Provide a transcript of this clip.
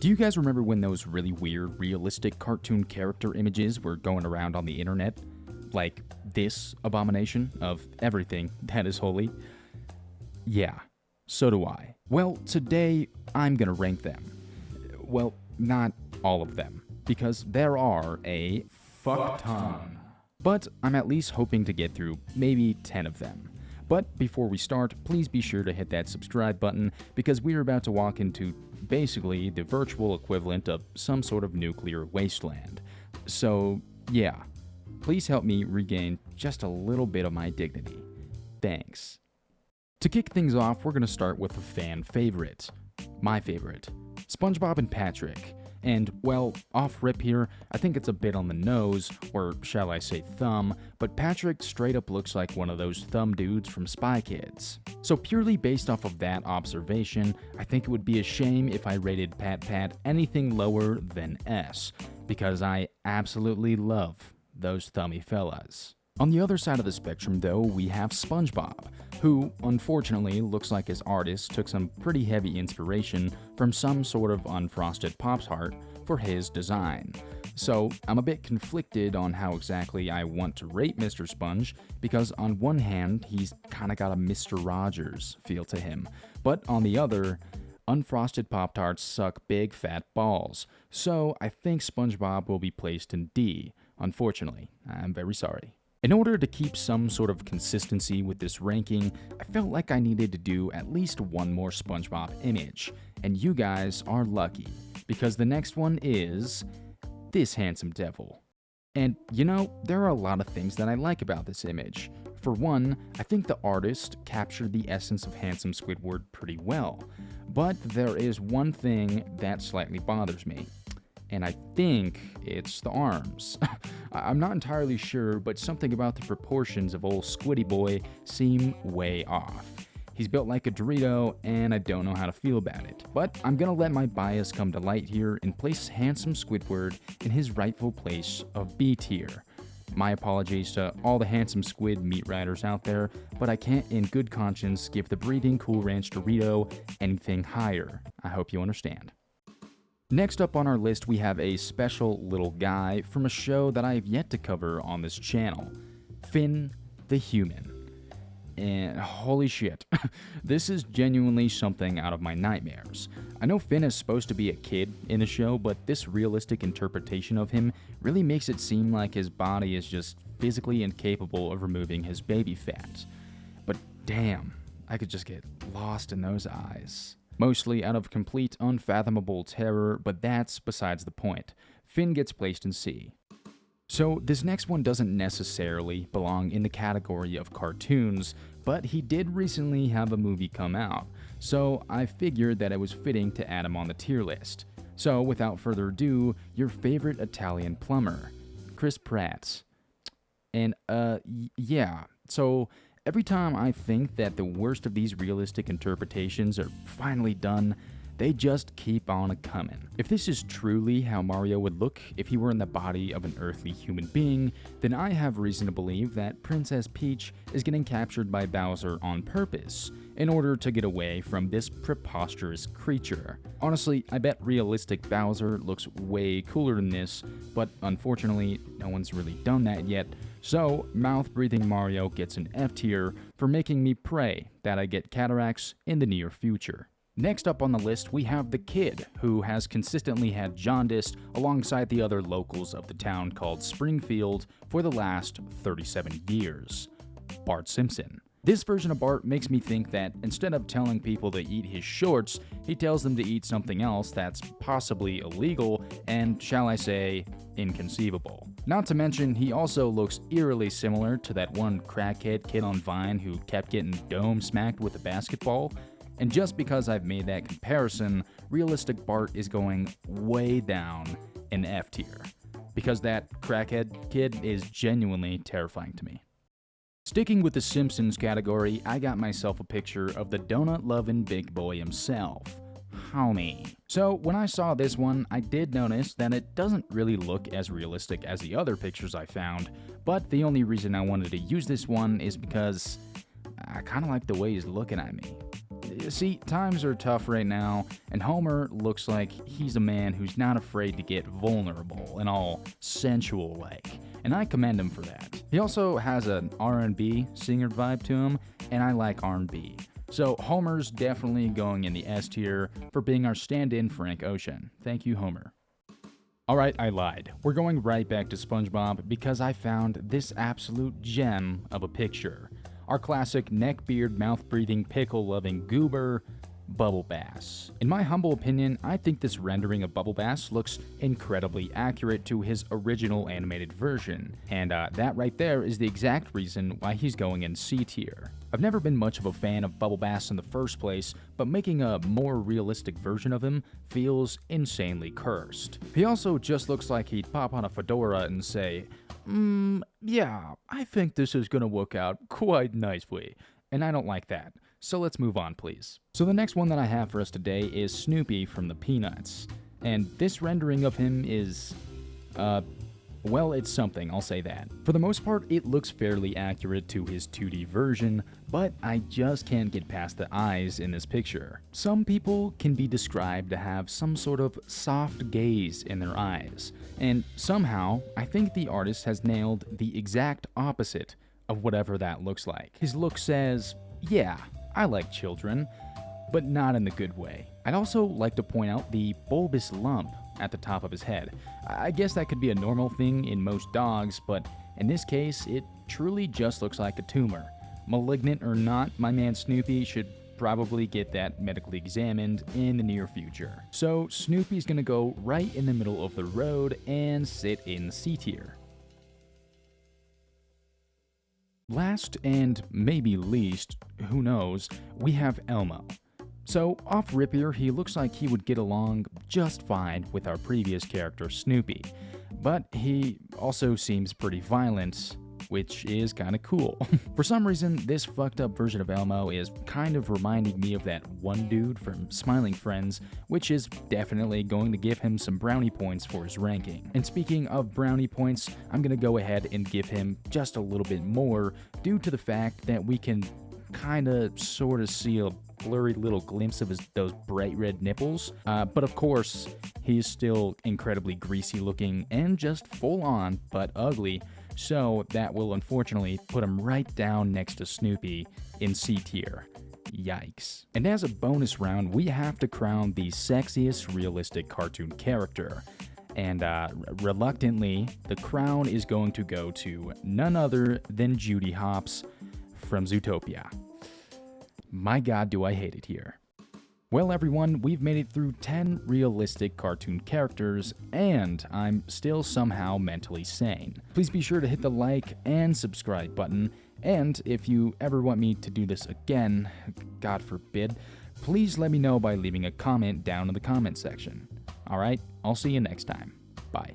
Do you guys remember when those really weird, realistic cartoon character images were going around on the internet? Like this abomination of everything that is holy? Yeah, so do I. Well, today I'm gonna rank them. Well, not all of them, because there are a fuck ton. But I'm at least hoping to get through maybe 10 of them. But before we start, please be sure to hit that subscribe button because we are about to walk into basically the virtual equivalent of some sort of nuclear wasteland. So, yeah, please help me regain just a little bit of my dignity. Thanks. To kick things off, we're going to start with a fan favorite. My favorite. SpongeBob and Patrick. And, well, off rip here, I think it's a bit on the nose, or shall I say thumb, but Patrick straight up looks like one of those thumb dudes from Spy Kids. So purely based off of that observation, I think it would be a shame if I rated Pat anything lower than S, because I absolutely love those thummy fellas. On the other side of the spectrum, though, we have SpongeBob, who, unfortunately, looks like his artist took some pretty heavy inspiration from some sort of unfrosted Pop-Tart for his design. So, I'm a bit conflicted on how exactly I want to rate Mr. Sponge, because on one hand, he's kinda got a Mr. Rogers feel to him, but on the other, unfrosted Pop-Tarts suck big fat balls, so I think SpongeBob will be placed in D. Unfortunately, I'm very sorry. In order to keep some sort of consistency with this ranking, I felt like I needed to do at least one more SpongeBob image, and you guys are lucky, because the next one is this handsome devil. And you know, there are a lot of things that I like about this image. For one, I think the artist captured the essence of handsome Squidward pretty well, but there is one thing that slightly bothers me. And I think it's the arms. I'm not entirely sure, but something about the proportions of old Squiddy Boy seem way off. He's built like a Dorito, and I don't know how to feel about it. But I'm gonna let my bias come to light here and place handsome Squidward in his rightful place of B tier. My apologies to all the handsome squid meat riders out there, but I can't in good conscience give the breathing Cool Ranch Dorito anything higher. I hope you understand. Next up on our list, we have a special little guy from a show that I have yet to cover on this channel, Finn the Human. And holy shit, this is genuinely something out of my nightmares. I know Finn is supposed to be a kid in the show, but this realistic interpretation of him really makes it seem like his body is just physically incapable of removing his baby fat. But damn, I could just get lost in those eyes. Mostly out of complete unfathomable terror, but that's besides the point. Finn gets placed in C. So this next one doesn't necessarily belong in the category of cartoons, but he did recently have a movie come out, so I figured that it was fitting to add him on the tier list. So without further ado, your favorite Italian plumber, Chris Pratt. And yeah, so every time I think that the worst of these realistic interpretations are finally done, they just keep on a-coming. If this is truly how Mario would look if he were in the body of an earthly human being, then I have reason to believe that Princess Peach is getting captured by Bowser on purpose, in order to get away from this preposterous creature. Honestly, I bet realistic Bowser looks way cooler than this, but unfortunately, no one's really done that yet, so mouth-breathing Mario gets an F tier for making me pray that I get cataracts in the near future. Next up on the list, we have the kid, who has consistently had jaundice alongside the other locals of the town called Springfield for the last 37 years. Bart Simpson. This version of Bart makes me think that instead of telling people to eat his shorts, he tells them to eat something else that's possibly illegal and, shall I say, inconceivable. Not to mention, he also looks eerily similar to that one crackhead kid on Vine who kept getting dome smacked with a basketball. And just because I've made that comparison, realistic Bart is going way down in F tier, because that crackhead kid is genuinely terrifying to me. Sticking with the Simpsons category, I got myself a picture of the donut-loving big boy himself, Homie. So when I saw this one, I did notice that it doesn't really look as realistic as the other pictures I found, but the only reason I wanted to use this one is because I kinda like the way he's looking at me. See, times are tough right now, and Homer looks like he's a man who's not afraid to get vulnerable and all sensual-like, and I commend him for that. He also has an R&B singer vibe to him, and I like R&B. So Homer's definitely going in the S tier for being our stand-in Frank Ocean. Thank you, Homer. Alright, I lied. We're going right back to SpongeBob because I found this absolute gem of a picture. Our classic neckbeard, mouth-breathing, pickle-loving goober, Bubble Bass. In my humble opinion, I think this rendering of Bubble Bass looks incredibly accurate to his original animated version, and that right there is the exact reason why he's going in C tier. I've never been much of a fan of Bubble Bass in the first place, but making a more realistic version of him feels insanely cursed. He also just looks like he'd pop on a fedora and say, yeah, I think this is gonna work out quite nicely, and I don't like that. So let's move on, please. So the next one that I have for us today is Snoopy from the Peanuts. And this rendering of him is, well, it's something, I'll say that. For the most part, it looks fairly accurate to his 2D version, but I just can't get past the eyes in this picture. Some people can be described to have some sort of soft gaze in their eyes, and somehow, I think the artist has nailed the exact opposite of whatever that looks like. His look says, yeah, I like children, but not in the good way. I'd also like to point out the bulbous lump at the top of his head. I guess that could be a normal thing in most dogs, but in this case, it truly just looks like a tumor. Malignant or not, my man Snoopy should probably get that medically examined in the near future. So Snoopy's gonna go right in the middle of the road and sit in C tier. Last and maybe least, who knows, we have Elmo. So, off rip here, he looks like he would get along just fine with our previous character, Snoopy. But he also seems pretty violent, which is kinda cool. For some reason, this fucked up version of Elmo is kind of reminding me of that one dude from Smiling Friends, which is definitely going to give him some brownie points for his ranking. And speaking of brownie points, I'm gonna go ahead and give him just a little bit more due to the fact that we can kinda sorta see a blurry little glimpse of those bright red nipples, but of course, he's still incredibly greasy looking and just full on, but ugly, so that will unfortunately put him right down next to Snoopy in C tier. Yikes. And as a bonus round, we have to crown the sexiest realistic cartoon character. And reluctantly, the crown is going to go to none other than Judy Hopps from Zootopia. My god, do I hate it here. Well, everyone, we've made it through 10 realistic cartoon characters, and I'm still somehow mentally sane. Please be sure to hit the like and subscribe button, and if you ever want me to do this again, God forbid, please let me know by leaving a comment down in the comment section. Alright, I'll see you next time. Bye.